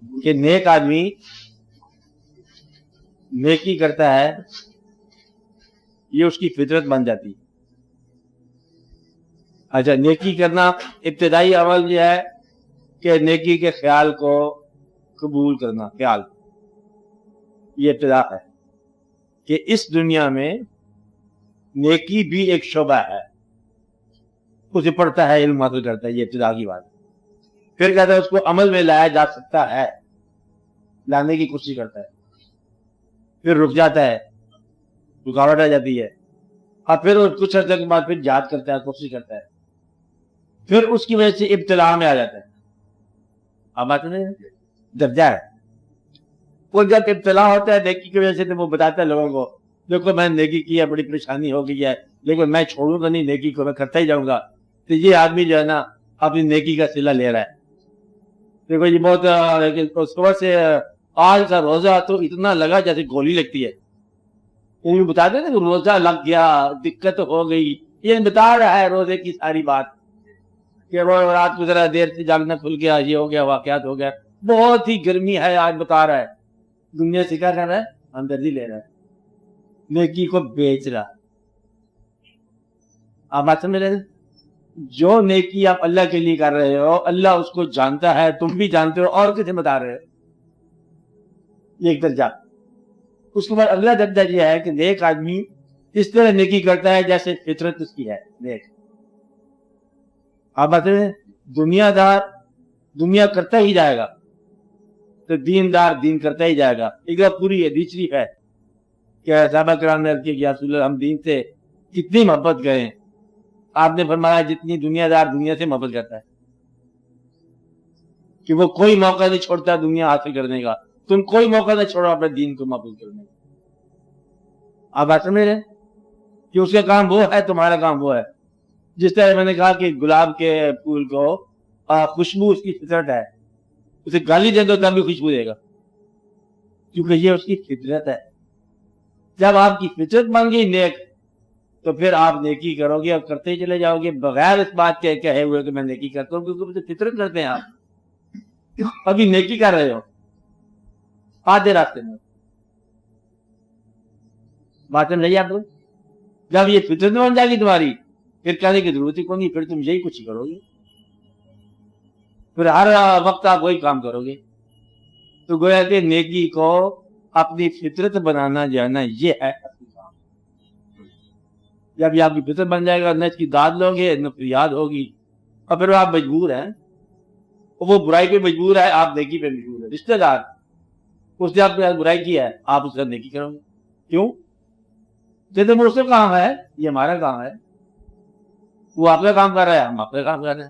کہ نیک آدمی نیکی کرتا ہے، یہ اس کی فطرت بن جاتی ہے۔ اچھا، نیکی کرنا ابتدائی عمل یہ ہے کہ نیکی کے خیال کو قبول کرنا، خیال، یہ ابتدا ہے کہ اس دنیا میں نیکی بھی ایک شعبہ ہے، اسے پڑھتا ہے، علم حاصل کرتا ہے، یہ ابتدا کی بات ہے۔ پھر کہتا ہے اس کو عمل میں لایا جا سکتا ہے، لانے کی کوشش کرتا ہے، پھر رک جاتا ہے، رکاوٹ آ جاتی ہے، اور پھر کچھ عرصے کے بعد پھر یاد کرتا ہے، کوشش کرتا ہے، پھر اس کی وجہ سے ابتلا میں آ جاتا ہے۔ اب بات نہیں، درجہ ہے۔ وہ جب ابتلا ہوتا ہے نیکی کی وجہ سے تو وہ بتاتا ہے لوگوں کو، دیکھو میں نے نیکی کی ہے، بڑی پریشانی ہو گئی ہے، لیکن میں چھوڑوں گا نہیں نیکی کو، میں کرتا ہی جاؤں گا۔ تو یہ آدمی جو ہے نا اپنی نیکی کا صلہ لے رہا ہے۔ دیکھو یہ بہت، لیکن صبح سے آج کا روزہ تو اتنا لگا جیسے گولی لگتی ہے۔ یہ بتاتے ہیں نا کہ روزہ لگ گیا، دقت ہو گئی، یہ بتا رہا ہے روزے کی ساری بات کہ رات کو ذرا دیر سے جاگنا کھل گیا، یہ ہو گیا، واقعات ہو گیا، بہت ہی گرمی ہے آج، بتا رہا ہے۔ دنیا سے کیا کر رہا ہے؟ ہمدردی لے رہا ہے، نیکی کو بیچ رہا۔ آپ بات سمجھ رہے ہیں؟ جو نیکی آپ اللہ کے لیے کر رہے ہو، اللہ اس کو جانتا ہے، تم بھی جانتے ہو، اور کسے بتا رہے ہو؟ یہ ایک درجہ۔ اس کے بعد اگلا درجہ یہ ہے کہ نیک آدمی اس طرح نیکی کرتا ہے جیسے فطرت اس کی ہے، نیک۔ آپ بات سمجھ رہے ہیں؟ دنیا دار دنیا کرتا ہی جائے گا، تو دیندار دین کرتا ہی جائے گا۔ ایک بات پوری ہے، دوسری ہے کہ صحابہ کرام نے عرض کیا کہ یا رسول اللہ، ہم دین سے کتنی محبت کریں؟ آپ نے فرمایا جتنی دنیا دار دنیا سے محبت کرتا ہے، کہ وہ کوئی موقع نہیں چھوڑتا دنیا حاصل کرنے کا، تم کوئی موقع نہیں چھوڑو اپنے دین کو محفوظ کرنے کا۔ آپ بات سمجھ رہے ہیں کہ اس کا کام وہ ہے، تمہارا کام وہ ہے۔ جس طرح میں نے کہا کہ گلاب کے پھول کو خوشبو اس کی فطرت ہے، اسے گالی دے دو تب بھی خوشبو دے گا، کیونکہ یہ اس کی فطرت ہے۔ جب آپ کی فطرت بن گئی نیک، تو پھر آپ نیکی کرو گے اور کرتے ہی چلے جاؤ گے بغیر اس بات کے کہے ہوئے کہ میں نیکی کرتا ہوں، کیونکہ فطرت کرتے ہیں آپ، ابھی نیکی کر رہے ہو آدھے راستے میں۔ بات سمجھ رہی ہے آپ کو؟ جب یہ فطرت بن جائے گی تمہاری، پھر کہنے کی ضرورت ہی کوئی نہیں، پھر تم یہی کچھ کرو گے، پھر ہر وقت آپ وہی کام کرو گے۔ تو گویا کہ نیکی کو اپنی فطرت بنانا جو ہے نا، یہ ہے اصل کام۔ جب یہ آپ کی فطرت بن جائے گا، نہ اس کی داد لو گے نہ فریاد ہوگی، اور پھر آپ مجبور ہیں، وہ برائی پہ مجبور ہے، آپ نیکی پہ مجبور ہے۔ رشتہ دار اس نے آپ کے ساتھ برائی کی ہے، آپ اس کا نیکی کرو گے، کیوں؟ تو اس کا کام ہے، یہ ہمارا کام ہے۔ وہ آپ کا کام کر رہا ہے، ہم آپ کا کام کر رہے ہیں۔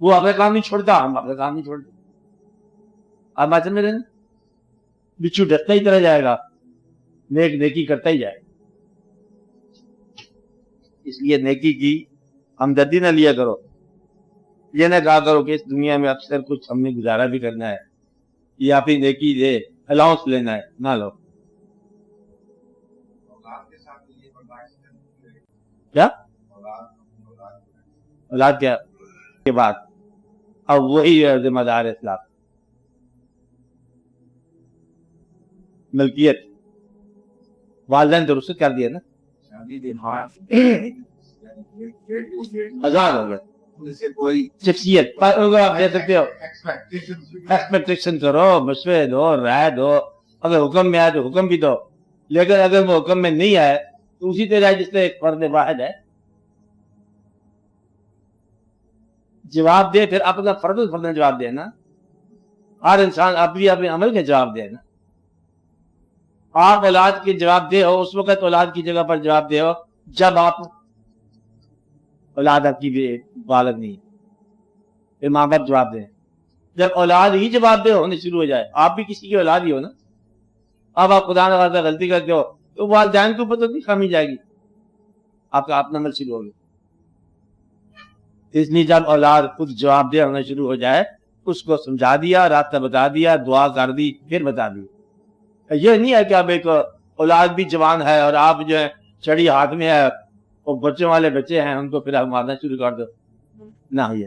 وہ آپ کا کام نہیں چھوڑتا، ہم آپ کا کام نہیں چھوڑتے۔ آپ بات سمجھ رہے ہیں؟ بچھو ڈرتا ہی چلا جائے گا، نیک نیکی کرتا ہی جائے گا۔ اس لیے نیکی کی ہمدردی نہ لیا کرو، یہ نہ کہا کرو کہ اس دنیا میں اکثر کچھ ہم نے گزارا بھی کرنا ہے، یہ آپ ہی نیکی دے الاؤنس لینا ہے، نہ لو۔ کیا اولاد کیا کے بعد اب وہی ذمہ دار اسلام، ملکیت، والدین تو رخصت کر دیا نا، آزاد ہو گئے، شخصیت دے سکتے ہو، ایکسپیکٹیشن کرو، مشورے دو، رائے دو، اگر حکم میں آئے تو حکم بھی دو، لیکن اگر وہ حکم میں نہیں آئے تو اسی طرح جس سے ایک فرد واحد ہے جواب دے، پھر اپنا فرد فرد جواب دے نا، ہر انسان اپنی اپنے عمل کے جواب دے نا۔ آپ اولاد کے جواب دے ہو اس وقت اولاد کی جگہ پر جواب دے ہو جب آپ اولاد آپ کی والد نہیں، پھر ماں باپ جواب دیں۔ جب اولاد ہی جواب دے ہونے شروع ہو جائے، آپ بھی کسی کی اولاد ہی ہو نا، اب آپ خدا نہ خاصہ غلطی کرتے ہو تو والدین کو پتہ نہیں خامی جائے گی، آپ کا اپنا عمل شروع ہوگا۔ اس لیے جب اولاد خود جواب دہ ہونا شروع ہو جائے، اس کو سمجھا دیا، راستہ بتا دیا، دعا کر دی، پھر بتا دی۔ یہ نہیں ہے کہ اب ایک اولاد بھی جوان ہے اور آپ جو ہے چھڑی ہاتھ میں ہے، وہ بچوں والے بچے ہیں ان کو پھر آپ مارنا شروع کر دو، نہ۔ یہ